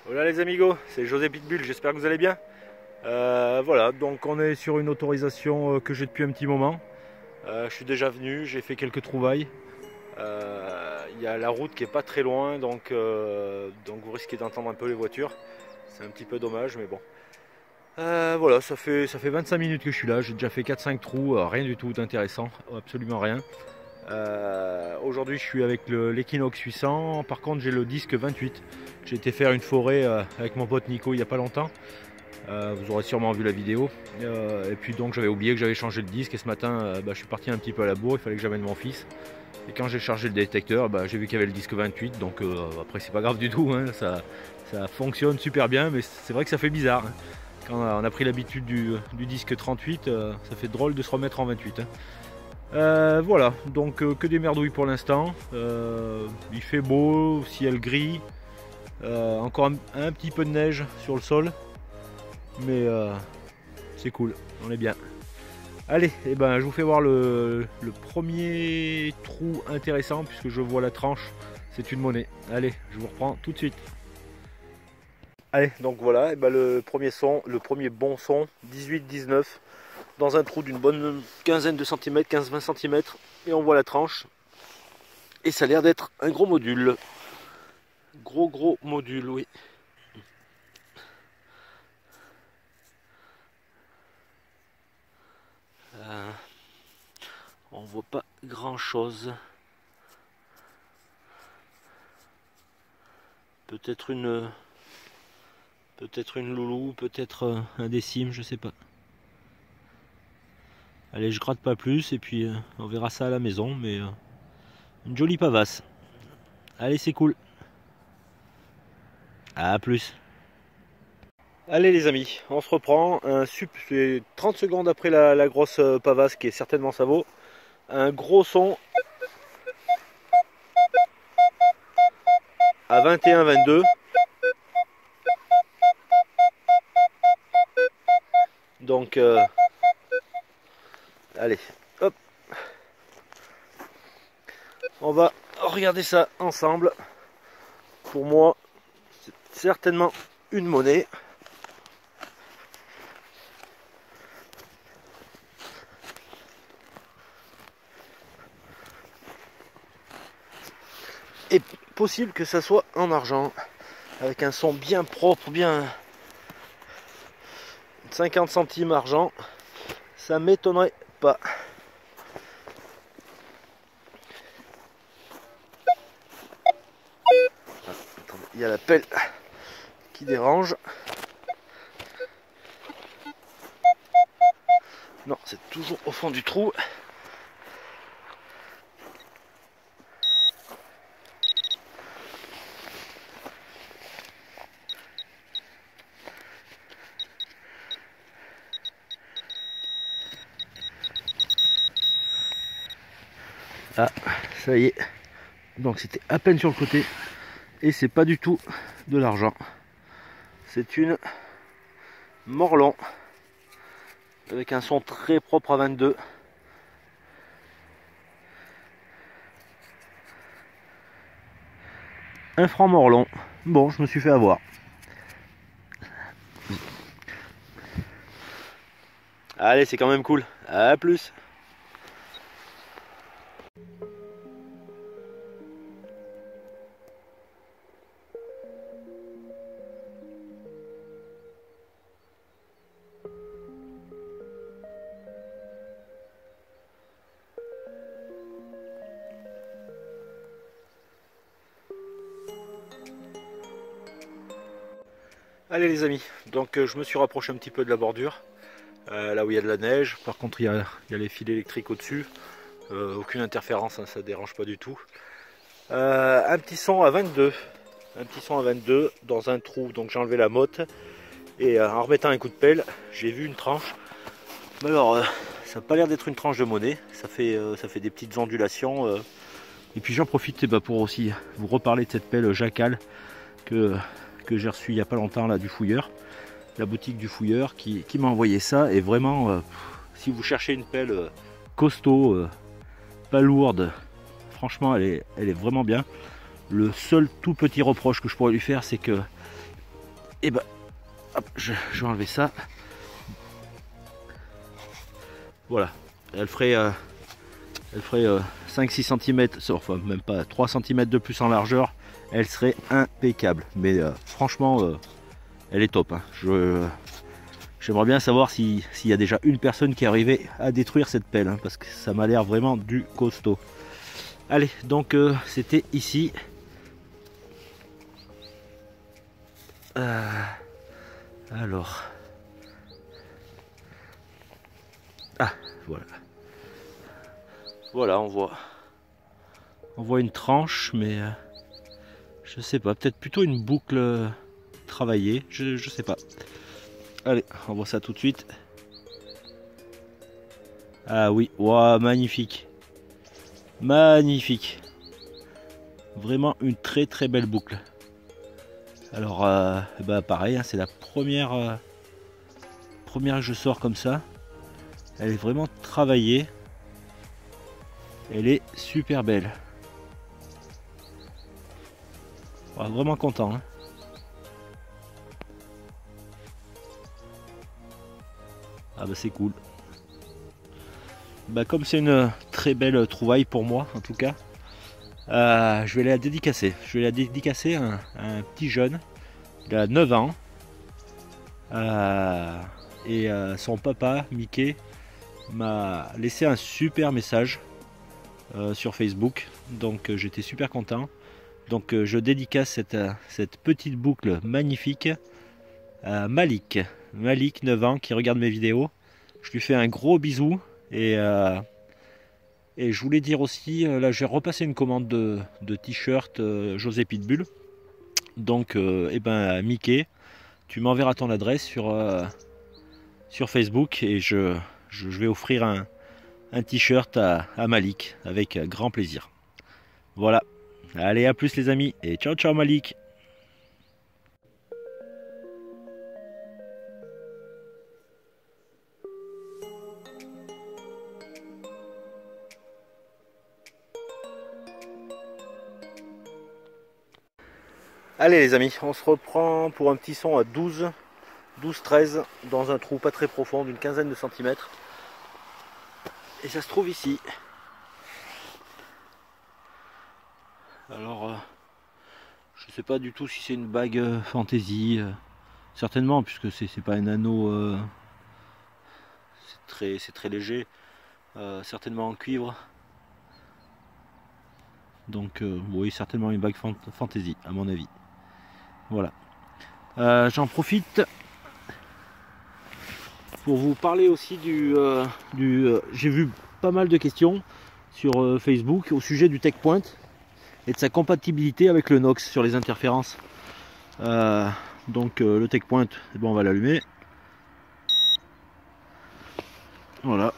Hola les amigos, c'est José Pitbull, j'espère que vous allez bien. Voilà, donc on est sur une autorisation que j'ai depuis un petit moment. Je suis déjà venu, j'ai fait quelques trouvailles. Il y a la route qui est pas très loin, donc vous risquez d'entendre un peu les voitures. C'est un petit peu dommage, mais bon. Voilà, ça fait 25 minutes que je suis là, j'ai déjà fait 4-5 trous, rien du tout d'intéressant, absolument rien. Aujourd'hui je suis avec l'Equinox 800, par contre j'ai le disque 28. J'ai été faire une forêt avec mon pote Nico il n'y a pas longtemps. Vous aurez sûrement vu la vidéo. Et puis donc j'avais oublié que j'avais changé le disque et ce matin je suis parti un petit peu à la bourre, il fallait que j'amène mon fils. Et quand j'ai chargé le détecteur, j'ai vu qu'il y avait le disque 28, donc après c'est pas grave du tout, hein, ça fonctionne super bien, mais c'est vrai que ça fait bizarre. Hein. Quand on a pris l'habitude du disque 38, ça fait drôle de se remettre en 28. Hein. Voilà, donc que des merdouilles pour l'instant. Il fait beau, ciel gris, encore un petit peu de neige sur le sol, mais c'est cool, on est bien. Allez, je vous fais voir le premier trou intéressant puisque je vois la tranche, c'est une monnaie. Allez, je vous reprends tout de suite. Allez, donc voilà, le premier bon son, 18-19. Dans un trou d'une bonne quinzaine de centimètres, 15-20 cm, et on voit la tranche. Et ça a l'air d'être un gros module. Gros module, oui. On voit pas grand chose. Peut-être une loulou, peut-être un décime, je sais pas. Allez, je gratte pas plus et puis on verra ça à la maison, mais une jolie pavasse. Allez, c'est cool. À plus. Allez les amis, on se reprend. C'est 30 secondes après la grosse pavasse qui est certainement ça vaut. Un gros son à 21-22. Donc allez, hop. On va regarder ça ensemble. Pour moi, c'est certainement une monnaie. Et possible que ça soit en argent, avec un son bien propre, bien 50 centimes argent, ça m'étonnerait pas. Il y a la pelle qui dérange. Non, c'est toujours au fond du trou. Ah, ça y est. Donc c'était à peine sur le côté. Et c'est pas du tout de l'argent. C'est une Morlon. Avec un son très propre à 22. Un franc Morlon. Bon, je me suis fait avoir. Allez, c'est quand même cool. À plus. Allez les amis, donc je me suis rapproché un petit peu de la bordure, là où il y a de la neige. Par contre il y a les fils électriques au-dessus, aucune interférence, hein, ça dérange pas du tout. Un petit son à 22, dans un trou, donc j'ai enlevé la motte et en remettant un coup de pelle, j'ai vu une tranche. Mais alors ça n'a pas l'air d'être une tranche de monnaie, ça fait des petites ondulations. Et puis j'en profite pour aussi vous reparler de cette pelle Jacal que j'ai reçu il n'y a pas longtemps là du fouilleur, la boutique du fouilleur qui m'a envoyé ça. Et vraiment si vous cherchez une pelle costaud, pas lourde, franchement elle est vraiment bien. Le seul tout petit reproche que je pourrais lui faire, c'est que Et bah, hop, je vais enlever ça. Voilà, elle ferait 5-6 cm, enfin même pas 3 cm de plus en largeur, elle serait impeccable. Mais franchement, elle est top. Hein. J'aimerais bien savoir s'il y a déjà une personne qui est arrivée à détruire cette pelle, hein, parce que ça m'a l'air vraiment du costaud. Allez, donc c'était ici. Alors. Ah, voilà. Voilà, on voit une tranche, mais je sais pas, peut-être plutôt une boucle travaillée, je sais pas. Allez, on voit ça tout de suite. Ah oui, waouh, magnifique. Magnifique. Vraiment une très très belle boucle. Alors, bah pareil, hein, c'est la première que je sors comme ça. Elle est vraiment travaillée. Elle est super belle. Ouais, vraiment content. Hein. Ah bah c'est cool. Bah comme c'est une très belle trouvaille pour moi en tout cas, je vais la dédicacer. Je vais la dédicacer à un petit jeune. Il a 9 ans. Et son papa, Mickey, m'a laissé un super message sur Facebook. Donc j'étais super content. Donc je dédicace cette petite boucle magnifique à Malik. Malik, 9 ans, qui regarde mes vidéos. Je lui fais un gros bisou. Et je voulais dire aussi, là je vais repasser une commande de t-shirt José Pitbull. Donc eh ben Mickey, tu m'enverras ton adresse sur Facebook et je vais offrir un t-shirt à Malik avec grand plaisir. Voilà. Allez, à plus les amis et ciao ciao Malik. Allez les amis, on se reprend pour un petit son à 12-13 dans un trou pas très profond d'une quinzaine de centimètres. Et ça se trouve ici. Alors, je sais pas du tout si c'est une bague fantaisie. Certainement, puisque c'est pas un anneau. C'est très léger. Certainement en cuivre. Donc, oui, certainement une bague fantaisie, à mon avis. Voilà. J'en profite pour vous parler aussi j'ai vu pas mal de questions sur Facebook au sujet du TechPoint et de sa compatibilité avec le Nox sur les interférences. Donc le TechPoint, bon, on va l'allumer. Voilà.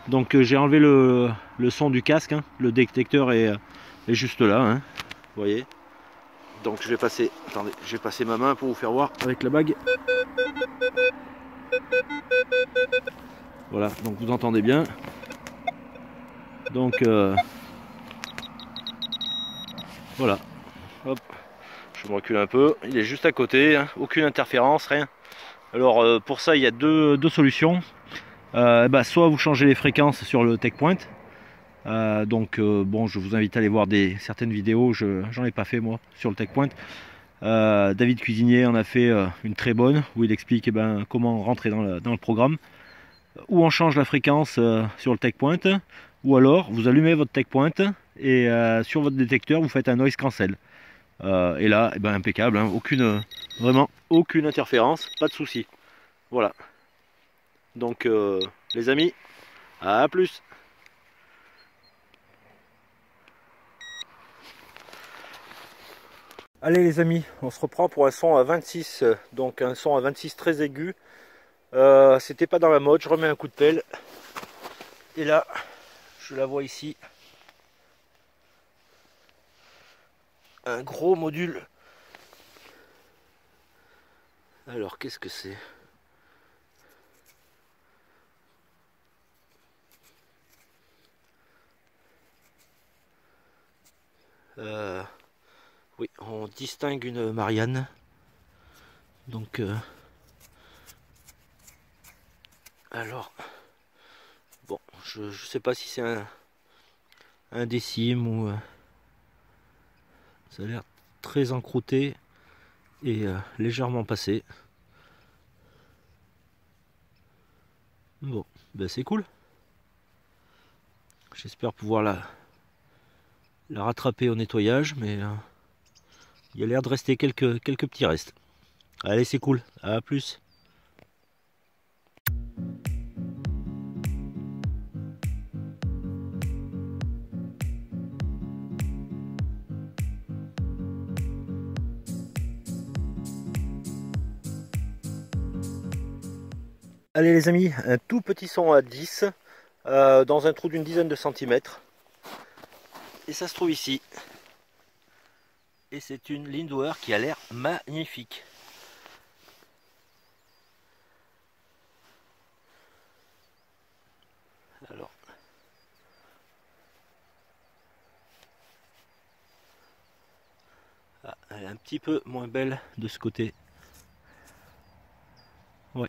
Donc j'ai enlevé le son du casque, hein. Le détecteur est juste là, hein. Vous voyez. Donc je vais passer, attendez, je vais passer ma main pour vous faire voir avec la bague. Voilà, donc vous entendez bien. Donc voilà. Hop, je me recule un peu. Il est juste à côté, hein. Aucune interférence, rien. Alors pour ça, il y a deux solutions. Soit vous changez les fréquences sur le TechPoint. Bon, je vous invite à aller voir certaines vidéos. J'en ai pas fait moi sur le TechPoint. David Cuisinier en a fait une très bonne où il explique comment rentrer dans le programme. Ou on change la fréquence sur le TechPoint, ou alors vous allumez votre TechPoint et sur votre détecteur vous faites un noise cancel. Et là, impeccable, hein, vraiment aucune interférence, pas de souci. Voilà. Donc les amis, à plus. Allez les amis, on se reprend pour un son à 26, donc un son à 26 très aigu. C'était pas dans la mode, je remets un coup de pelle. Et là, je la vois ici. Un gros module. Alors, qu'est-ce que c'est? Oui, on distingue une Marianne. Donc alors bon, je sais pas si c'est un décime ou ça a l'air très encroûté et légèrement passé. Bon, ben c'est cool. J'espère pouvoir la rattraper au nettoyage, mais il y a l'air de rester quelques petits restes. Allez, c'est cool, à plus. Allez les amis, un tout petit son à 10 dans un trou d'une dizaine de centimètres. Et ça se trouve ici. Et c'est une Lindauer qui a l'air magnifique. Alors, elle est un petit peu moins belle de ce côté. Ouais.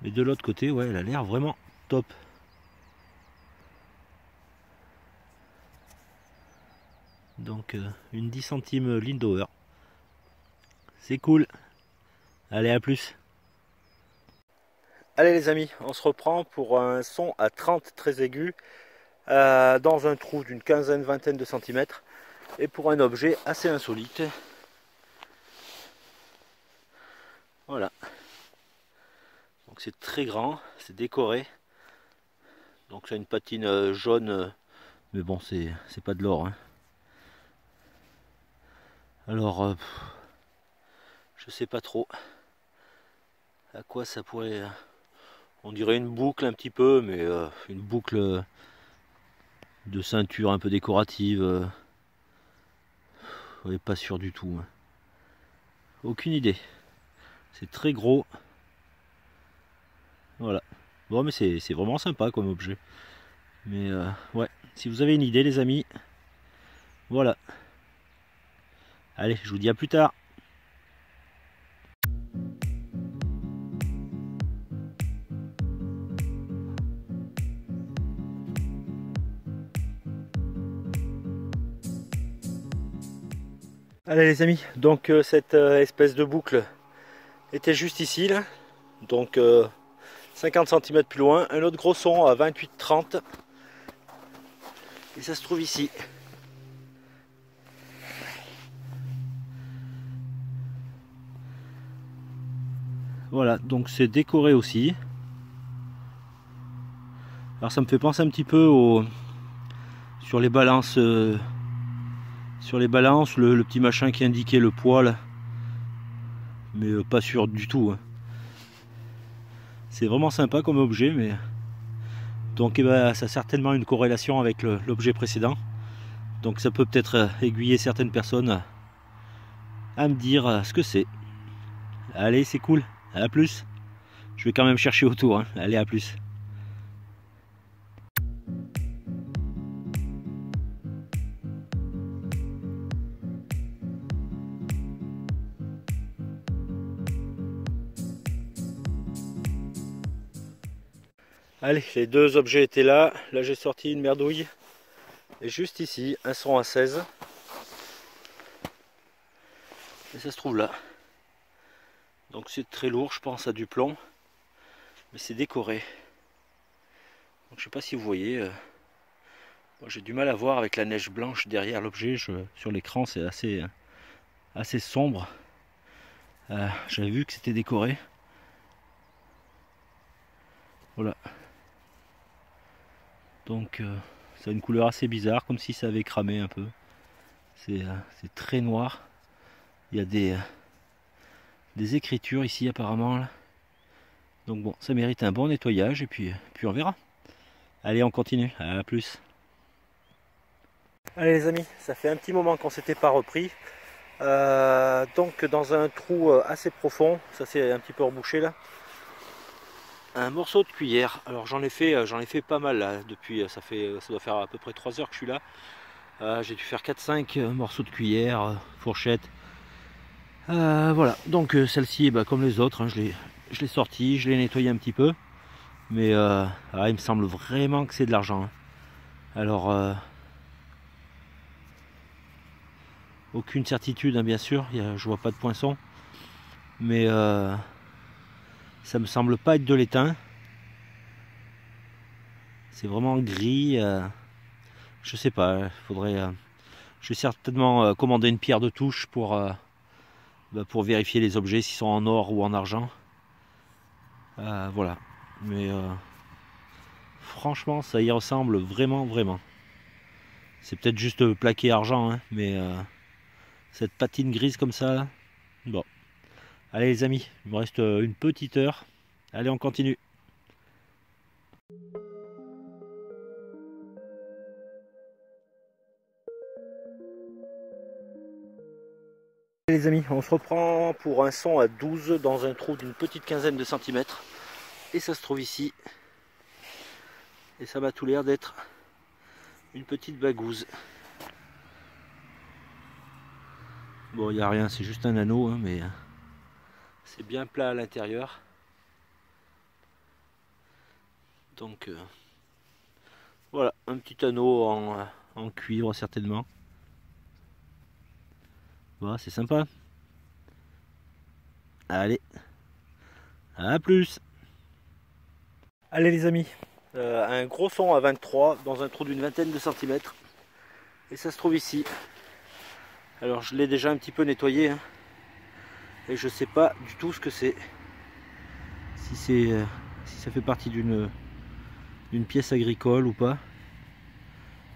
Mais de l'autre côté, ouais, elle a l'air vraiment top. Donc une 10 centimes Lindauer. C'est cool. Allez, à plus. Allez les amis, on se reprend pour un son à 30 très aigu dans un trou d'une quinzaine, vingtaine de centimètres et pour un objet assez insolite. Voilà. Donc c'est très grand, c'est décoré. Donc ça a une patine jaune, mais bon c'est pas de l'or. Hein. Alors je sais pas trop à quoi ça pourrait. On dirait une boucle un petit peu, mais une boucle de ceinture un peu décorative. Ouais, pas sûr du tout. Hein. Aucune idée. C'est très gros. Voilà. Bon mais c'est vraiment sympa comme objet. Mais ouais, si vous avez une idée les amis, voilà. Allez, je vous dis à plus tard. Allez les amis, donc cette espèce de boucle était juste ici là. Donc 50 cm plus loin, un autre gros son à 28-30 et ça se trouve ici. Voilà, donc c'est décoré aussi. Alors ça me fait penser un petit peu sur les balances, le petit machin qui indiquait le poids là. Mais pas sûr du tout. Hein. C'est vraiment sympa comme objet, mais donc eh ben, ça a certainement une corrélation avec l'objet précédent. Donc ça peut peut-être aiguiller certaines personnes à me dire ce que c'est. Allez, c'est cool. À plus. Je vais quand même chercher autour. Hein. Allez, à plus. Allez, les deux objets étaient là. Là, j'ai sorti une merdouille. Et juste ici, un son à 16. Et ça se trouve là. Donc c'est très lourd, je pense à du plomb. Mais c'est décoré. Donc je sais pas si vous voyez. Moi, j'ai du mal à voir avec la neige blanche derrière l'objet. Sur l'écran, c'est assez sombre. J'avais vu que c'était décoré. Voilà. Donc ça a une couleur assez bizarre, comme si ça avait cramé un peu. C'est très noir. Il y a des écritures ici apparemment. Là. Donc bon, ça mérite un bon nettoyage et puis on verra. Allez, on continue. À plus. Allez les amis, ça fait un petit moment qu'on s'était pas repris. Donc dans un trou assez profond, ça c'est un petit peu rebouché là. Un morceau de cuillère. Alors j'en ai fait pas mal là, depuis ça doit faire à peu près 3 heures que je suis là. J'ai dû faire 4-5 morceaux de cuillère, fourchette. Voilà, donc celle-ci, bah, comme les autres, hein, je l'ai sortie, je l'ai nettoyée un petit peu. Mais il me semble vraiment que c'est de l'argent. Hein. Alors, aucune certitude, hein, bien sûr, je vois pas de poinçon. Mais ça me semble pas être de l'étain. C'est vraiment gris. Je sais pas, faudrait. Je vais certainement commander une pierre de touche pour vérifier les objets s'ils sont en or ou en argent. Voilà. Mais franchement, ça y ressemble vraiment, vraiment. C'est peut-être juste plaqué argent, hein, mais cette patine grise comme ça. Bon. Allez les amis, il me reste une petite heure. Allez, on continue. Les amis, on se reprend pour un son à 12 dans un trou d'une petite quinzaine de centimètres. Et ça se trouve ici. Et ça m'a tout l'air d'être une petite bagouze. Bon, il n'y a rien, c'est juste un anneau, hein, mais c'est bien plat à l'intérieur. Donc voilà, un petit anneau en cuivre certainement. Voilà, c'est sympa. Allez, à plus. Allez les amis, un gros son à 23 dans un trou d'une vingtaine de centimètres. Et ça se trouve ici. Alors je l'ai déjà un petit peu nettoyé. Hein, et je sais pas du tout ce que c'est. Si ça fait partie d'une pièce agricole ou pas.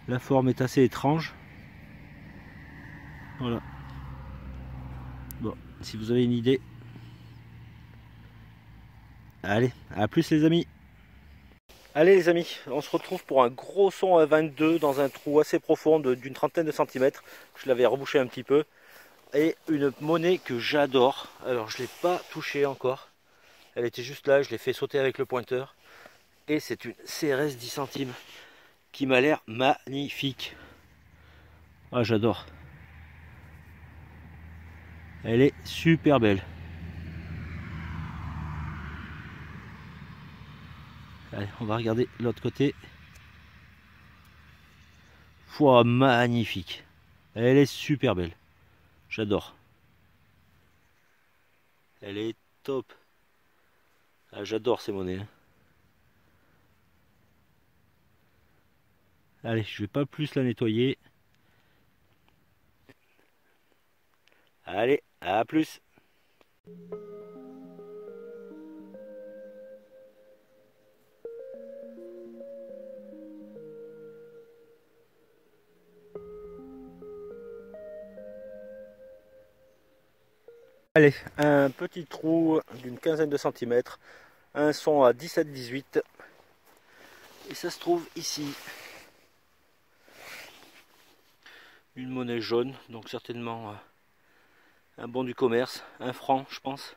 La forme est assez étrange. Voilà. Bon, si vous avez une idée. Allez, à plus les amis. Allez les amis, on se retrouve pour un gros son à 22 dans un trou assez profond d'une trentaine de centimètres. Je l'avais rebouché un petit peu. Et une monnaie que j'adore. Alors je ne l'ai pas touchée encore. Elle était juste là, je l'ai fait sauter avec le pointeur. Et c'est une CRS 10 centimes qui m'a l'air magnifique. Ah, j'adore. Elle est super belle. Allez, on va regarder l'autre côté. Pouah, magnifique. Elle est super belle. J'adore. Elle est top. Ah, j'adore ces monnaies. Hein. Allez, je vais pas plus la nettoyer. Allez, à plus. Allez, un petit trou d'une quinzaine de centimètres, un son à 17-18, et ça se trouve ici. Une monnaie jaune, donc certainement un bon du commerce, un franc je pense.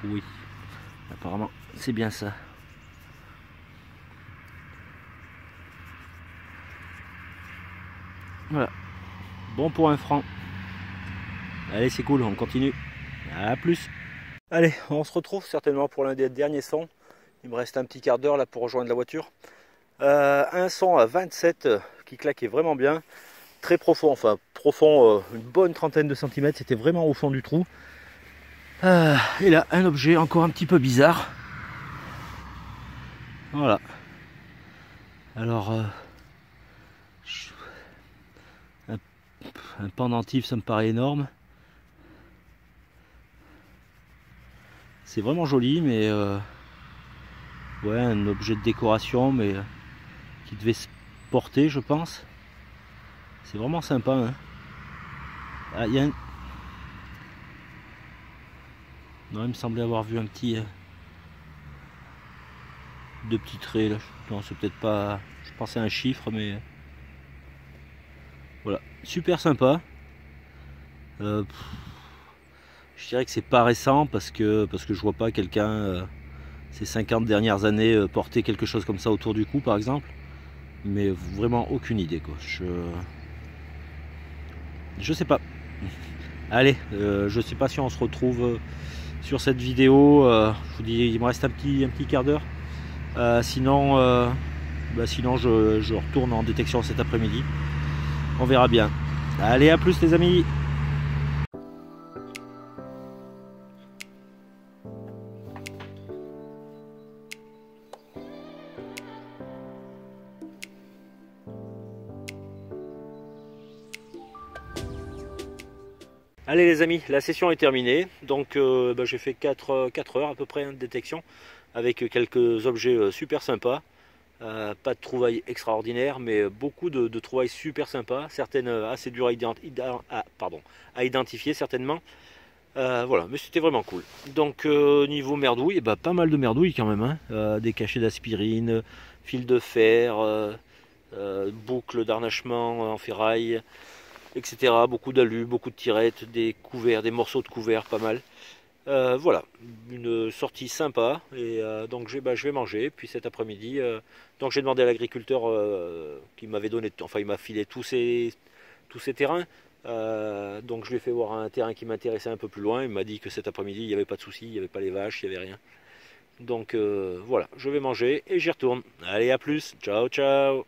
Oui, apparemment c'est bien ça. Voilà, bon pour un franc. Allez, c'est cool, on continue. À plus. Allez, on se retrouve certainement pour l'un des derniers sons. Il me reste un petit quart d'heure là pour rejoindre la voiture. Un son à 27 qui claquait vraiment bien. Très profond, enfin profond, une bonne trentaine de centimètres. C'était vraiment au fond du trou. Et là, un objet encore un petit peu bizarre. Voilà. Alors, un pendentif, ça me paraît énorme. C'est vraiment joli, mais ouais, un objet de décoration, mais qui devait se porter, je pense. C'est vraiment sympa. Hein. Ah, y a un... Non, il me semblait avoir vu un petit... deux petits traits là. Non, c'est peut-être pas... Je pensais à un chiffre, mais... Voilà, super sympa. Je dirais que c'est pas récent parce que je vois pas quelqu'un ces 50 dernières années porter quelque chose comme ça autour du cou par exemple. Mais vraiment aucune idée quoi. Je sais pas. Allez, je sais pas si on se retrouve sur cette vidéo. Je vous dis, il me reste un petit quart d'heure. Sinon, je retourne en détection cet après-midi. On verra bien. Allez, à plus les amis. Allez les amis, la session est terminée. Donc j'ai fait 4 heures à peu près de détection avec quelques objets super sympas. Pas de trouvailles extraordinaires, mais beaucoup de trouvailles super sympas, certaines assez dures à identifier certainement. Voilà, mais c'était vraiment cool. Donc niveau merdouille, pas mal de merdouilles quand même, hein. Des cachets d'aspirine, fil de fer, boucles d'harnachement en ferraille, etc. Beaucoup d'alu, beaucoup de tirettes, des couverts, des morceaux de couverts, pas mal. Voilà, une sortie sympa et donc je vais manger. Puis cet après-midi, donc j'ai demandé à l'agriculteur qui m'avait donné, enfin il m'a filé tous ces terrains. Donc je lui ai fait voir un terrain qui m'intéressait un peu plus loin. Il m'a dit que cet après-midi il n'y avait pas de souci, il n'y avait pas les vaches, il n'y avait rien. Donc voilà, je vais manger et j'y retourne. Allez, à plus, ciao ciao.